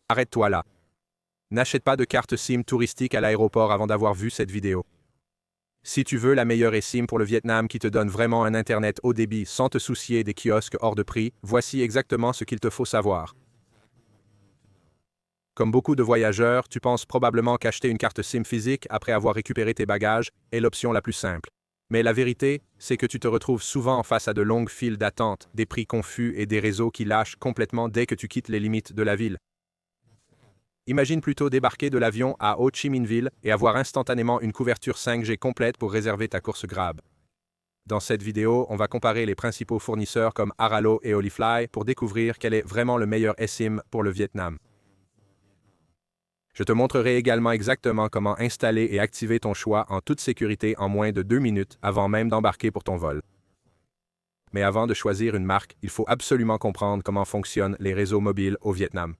Arrête-toi là. N'achète pas de carte SIM touristique à l'aéroport avant d'avoir vu cette vidéo. Si tu veux la meilleure eSIM pour le Vietnam qui te donne vraiment un Internet haut débit sans te soucier des kiosques hors de prix, voici exactement ce qu'il te faut savoir. Comme beaucoup de voyageurs, tu penses probablement qu'acheter une carte SIM physique après avoir récupéré tes bagages est l'option la plus simple. Mais la vérité, c'est que tu te retrouves souvent face à de longues files d'attente, des prix confus et des réseaux qui lâchent complètement dès que tu quittes les limites de la ville. Imagine plutôt débarquer de l'avion à Ho Chi Minh Ville et avoir instantanément une couverture 5G complète pour réserver ta course Grab. Dans cette vidéo, on va comparer les principaux fournisseurs comme Oralo et Holifly pour découvrir quel est vraiment le meilleur eSIM pour le Vietnam. Je te montrerai également exactement comment installer et activer ton choix en toute sécurité en moins de 2 minutes avant même d'embarquer pour ton vol. Mais avant de choisir une marque, il faut absolument comprendre comment fonctionnent les réseaux mobiles au Vietnam.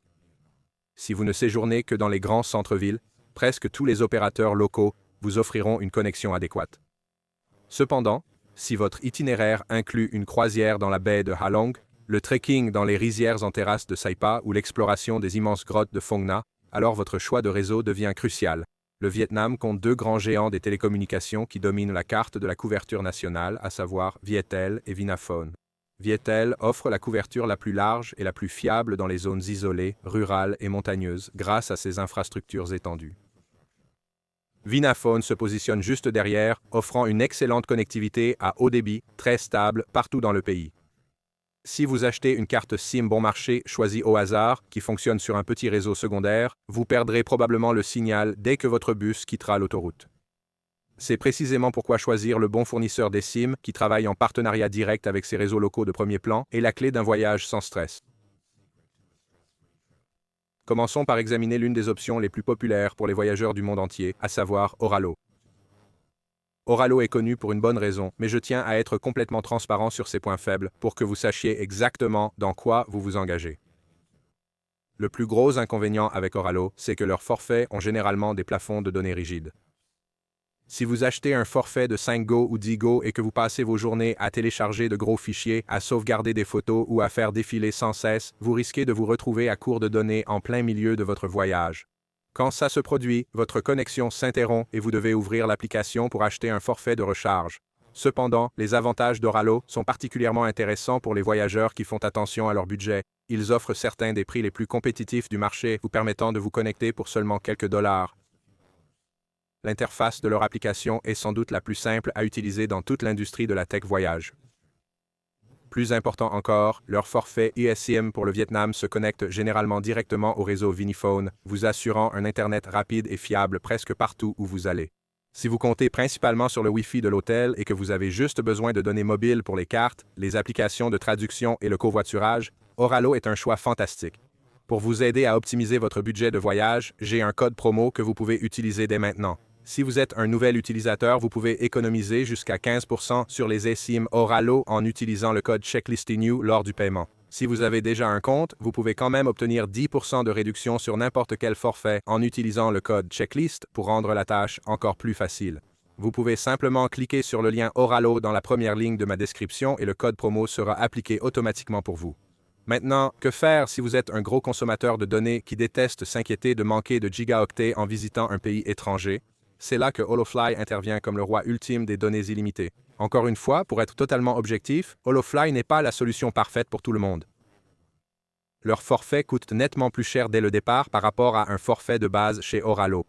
Si vous ne séjournez que dans les grands centres-villes, presque tous les opérateurs locaux vous offriront une connexion adéquate. Cependant, si votre itinéraire inclut une croisière dans la baie de Ha Long, le trekking dans les rizières en terrasse de Saipa ou l'exploration des immenses grottes de Phong Nha, alors votre choix de réseau devient crucial. Le Vietnam compte 2 grands géants des télécommunications qui dominent la carte de la couverture nationale, à savoir Viettel et Vinaphone. Viettel offre la couverture la plus large et la plus fiable dans les zones isolées, rurales et montagneuses grâce à ses infrastructures étendues. Vinaphone se positionne juste derrière, offrant une excellente connectivité à haut débit, très stable partout dans le pays. Si vous achetez une carte SIM bon marché choisie au hasard, qui fonctionne sur un petit réseau secondaire, vous perdrez probablement le signal dès que votre bus quittera l'autoroute. C'est précisément pourquoi choisir le bon fournisseur des SIM, qui travaille en partenariat direct avec ses réseaux locaux de premier plan, est la clé d'un voyage sans stress. Commençons par examiner l'une des options les plus populaires pour les voyageurs du monde entier, à savoir Oralo. Oralo est connu pour une bonne raison, mais je tiens à être complètement transparent sur ses points faibles pour que vous sachiez exactement dans quoi vous vous engagez. Le plus gros inconvénient avec Oralo, c'est que leurs forfaits ont généralement des plafonds de données rigides. Si vous achetez un forfait de 5 Go ou 10 Go et que vous passez vos journées à télécharger de gros fichiers, à sauvegarder des photos ou à faire défiler sans cesse, vous risquez de vous retrouver à court de données en plein milieu de votre voyage. Quand ça se produit, votre connexion s'interrompt et vous devez ouvrir l'application pour acheter un forfait de recharge. Cependant, les avantages d'Oralo sont particulièrement intéressants pour les voyageurs qui font attention à leur budget. Ils offrent certains des prix les plus compétitifs du marché, vous permettant de vous connecter pour seulement quelques dollars. L'interface de leur application est sans doute la plus simple à utiliser dans toute l'industrie de la tech voyage. Plus important encore, leur forfait eSIM pour le Vietnam se connecte généralement directement au réseau Vinaphone, vous assurant un Internet rapide et fiable presque partout où vous allez. Si vous comptez principalement sur le Wi-Fi de l'hôtel et que vous avez juste besoin de données mobiles pour les cartes, les applications de traduction et le covoiturage, Oralo est un choix fantastique. Pour vous aider à optimiser votre budget de voyage, j'ai un code promo que vous pouvez utiliser dès maintenant. Si vous êtes un nouvel utilisateur, vous pouvez économiser jusqu'à 15% sur les eSIM Oralo en utilisant le code CHECKLISTINYOU lors du paiement. Si vous avez déjà un compte, vous pouvez quand même obtenir 10% de réduction sur n'importe quel forfait en utilisant le code CHECKLIST pour rendre la tâche encore plus facile. Vous pouvez simplement cliquer sur le lien Oralo dans la première ligne de ma description et le code promo sera appliqué automatiquement pour vous. Maintenant, que faire si vous êtes un gros consommateur de données qui déteste s'inquiéter de manquer de gigaoctets en visitant un pays étranger? C'est là que Holofly intervient comme le roi ultime des données illimitées. Encore une fois, pour être totalement objectif, Holofly n'est pas la solution parfaite pour tout le monde. Leur forfait coûte nettement plus cher dès le départ par rapport à un forfait de base chez Oralo.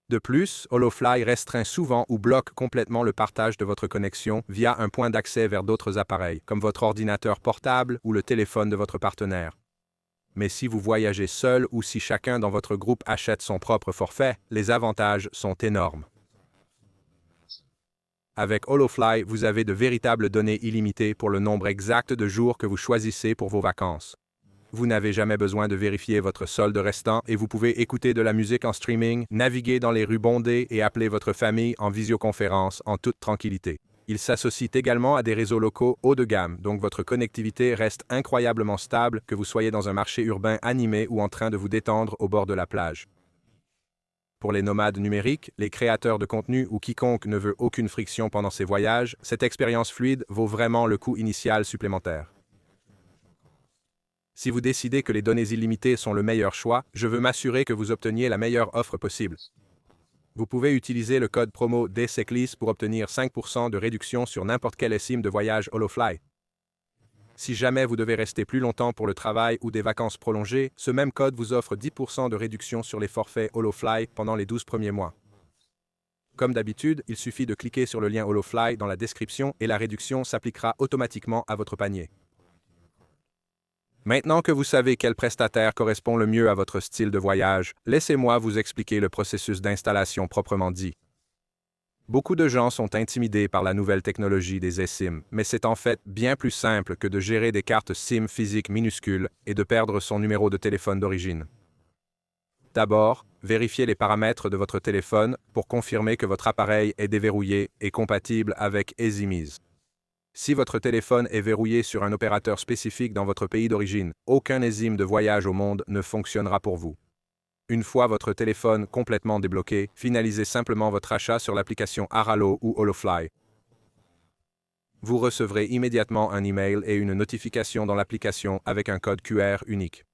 De plus, Holofly restreint souvent ou bloque complètement le partage de votre connexion via un point d'accès vers d'autres appareils, comme votre ordinateur portable ou le téléphone de votre partenaire. Mais si vous voyagez seul ou si chacun dans votre groupe achète son propre forfait, les avantages sont énormes. Avec Holofly, vous avez de véritables données illimitées pour le nombre exact de jours que vous choisissez pour vos vacances. Vous n'avez jamais besoin de vérifier votre solde restant et vous pouvez écouter de la musique en streaming, naviguer dans les rues bondées et appeler votre famille en visioconférence en toute tranquillité. Il s'associe également à des réseaux locaux haut de gamme, donc votre connectivité reste incroyablement stable que vous soyez dans un marché urbain animé ou en train de vous détendre au bord de la plage. Pour les nomades numériques, les créateurs de contenu ou quiconque ne veut aucune friction pendant ses voyages, cette expérience fluide vaut vraiment le coût initial supplémentaire. Si vous décidez que les données illimitées sont le meilleur choix, je veux m'assurer que vous obteniez la meilleure offre possible. Vous pouvez utiliser le code promo DSECLIS pour obtenir 5% de réduction sur n'importe quelle SIM de voyage HoloFly. Si jamais vous devez rester plus longtemps pour le travail ou des vacances prolongées, ce même code vous offre 10% de réduction sur les forfaits HoloFly pendant les 12 premiers mois. Comme d'habitude, il suffit de cliquer sur le lien HoloFly dans la description et la réduction s'appliquera automatiquement à votre panier. Maintenant que vous savez quel prestataire correspond le mieux à votre style de voyage, laissez-moi vous expliquer le processus d'installation proprement dit. Beaucoup de gens sont intimidés par la nouvelle technologie des eSIM, mais c'est en fait bien plus simple que de gérer des cartes SIM physiques minuscules et de perdre son numéro de téléphone d'origine. D'abord, vérifiez les paramètres de votre téléphone pour confirmer que votre appareil est déverrouillé et compatible avec eSIMease. Si votre téléphone est verrouillé sur un opérateur spécifique dans votre pays d'origine, aucun eSIM de voyage au monde ne fonctionnera pour vous. Une fois votre téléphone complètement débloqué, finalisez simplement votre achat sur l'application Oralo ou HoloFly. Vous recevrez immédiatement un email et une notification dans l'application avec un code QR unique.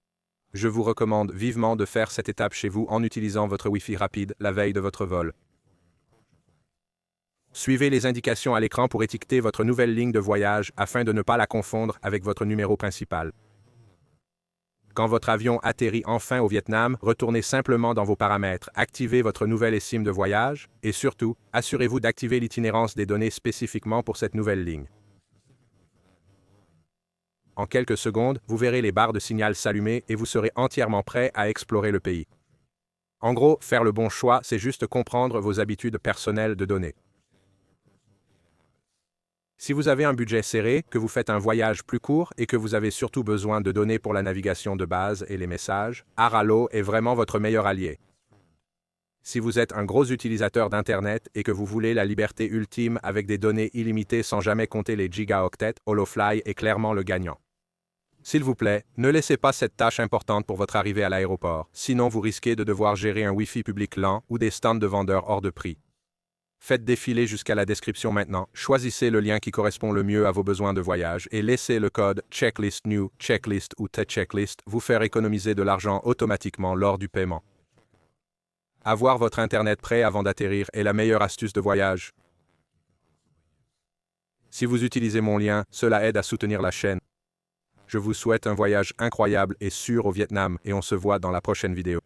Je vous recommande vivement de faire cette étape chez vous en utilisant votre Wi-Fi rapide la veille de votre vol. Suivez les indications à l'écran pour étiqueter votre nouvelle ligne de voyage afin de ne pas la confondre avec votre numéro principal. Quand votre avion atterrit enfin au Vietnam, retournez simplement dans vos paramètres, activez votre nouvelle eSIM de voyage et surtout, assurez-vous d'activer l'itinérance des données spécifiquement pour cette nouvelle ligne. En quelques secondes, vous verrez les barres de signal s'allumer et vous serez entièrement prêt à explorer le pays. En gros, faire le bon choix, c'est juste comprendre vos habitudes personnelles de données. Si vous avez un budget serré, que vous faites un voyage plus court et que vous avez surtout besoin de données pour la navigation de base et les messages, Oralo est vraiment votre meilleur allié. Si vous êtes un gros utilisateur d'Internet et que vous voulez la liberté ultime avec des données illimitées sans jamais compter les gigaoctets, HoloFly est clairement le gagnant. S'il vous plaît, ne laissez pas cette tâche importante pour votre arrivée à l'aéroport, sinon vous risquez de devoir gérer un Wi-Fi public lent ou des stands de vendeurs hors de prix. Faites défiler jusqu'à la description maintenant, choisissez le lien qui correspond le mieux à vos besoins de voyage et laissez le code Checklist New, Checklist ou T-Checklist vous faire économiser de l'argent automatiquement lors du paiement. Avoir votre Internet prêt avant d'atterrir est la meilleure astuce de voyage. Si vous utilisez mon lien, cela aide à soutenir la chaîne. Je vous souhaite un voyage incroyable et sûr au Vietnam et on se voit dans la prochaine vidéo.